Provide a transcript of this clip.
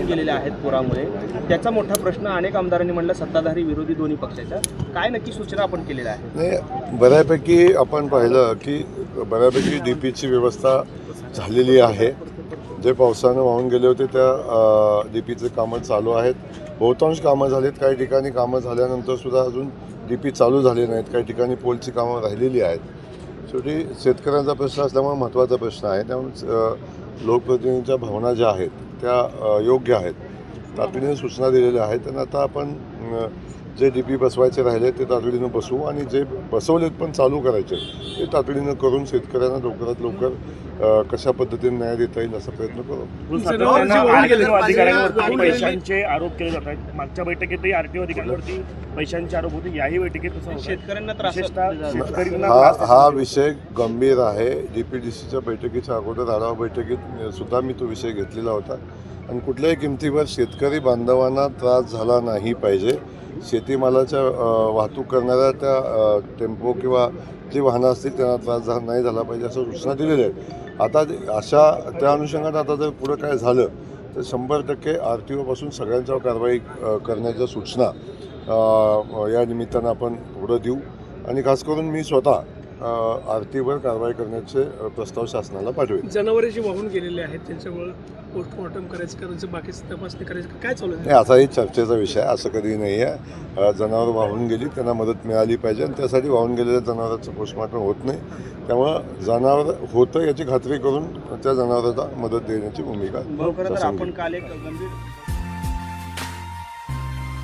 वाहून गेलेले आहेत पुरामुळे, त्याचा मोठा प्रश्न अनेक आमदारांनी म्हणलं सत्ताधारी विरोधी दोन्ही पक्षाच्या, काय नक्की सूचना आपण केलेल्या आहेत? नाही, बऱ्यापैकी आपण पाहिलं की बऱ्यापैकी DPची व्यवस्था झालेली आहे. जे पावसानं वाहून गेले होते त्या DPचे कामं चालू आहेत. बहुतांश कामं झालीत. काही ठिकाणी कामं झाल्यानंतर सुद्धा अजून DP चालू झाले नाहीत. काही ठिकाणी पोलची कामं राहिलेली आहेत. शेवटी शेतकऱ्यांचा प्रश्न असल्यामुळे महत्त्वाचा प्रश्न आहे. त्यामुळे लोकप्रतिनिधींच्या भावना ज्या आहेत त्या योग्य आहेत. तातडीने सूचना दिलेल्या आहेत आणि आता आपण जे DP बसवायचे राहिले ते तातडीनं बसवू आणि जे बसवलेत पण चालू करायचे ते तातडीनं करून शेतकऱ्यांना लवकरात लवकर कशा पद्धतीने न्याय देता येईल असा प्रयत्न करू. अधिकाऱ्यांवरती पैशांचे आरोप केले जात आहेत. मागच्या बैठकीतही RTO अधिकाऱ्यांवरती पैशांचे आरोप होते. याही बैठकीत शेतकऱ्यांना त्रास हा विषय गंभीर आहे. DPDCच्या बैठकीच्या अगोदर आढावा बैठकीत सुद्धा मी तो विषय घेतलेला होता आणि कुठल्याही किमतीवर शेतकरी बांधवांना त्रास झाला नाही पाहिजे. शेतीमालाच्या वाहतूक करणाऱ्या त्या टेम्पो किंवा जी वाहनं असतील त्यांना त्रास नाही झाला पाहिजे असं सूचना दिलेल्या आहेत. आता त्या अनुषंगाने आता जर पुढं काय झालं तर 100% RTOपासून सगळ्यांच्यावर कारवाई करण्याच्या सूचना या निमित्तानं आपण पुढं देऊ आणि खास करून मी स्वतः RTOवर कारवाई करण्याचे प्रस्ताव शासनाला पाठवेल. जनावरे जे वाहून गेलेले आहेत त्यांच्यावर पोस्टमॉर्टम करायचं करायचं बाकीची तपासणी करायचं काय चालू आहे? नाही, असाही चर्चेचा विषय असं कधी नाही आहे. जनावरं वाहून गेली त्यांना मदत मिळाली पाहिजे आणि त्यासाठी वाहून गेलेल्या जनावरांचं पोस्टमॉर्टम होत नाही. त्यामुळं जनावर होतं याची खात्री करून त्या जनावरांना मदत देण्याची भूमिका आपण काल एक गंभीर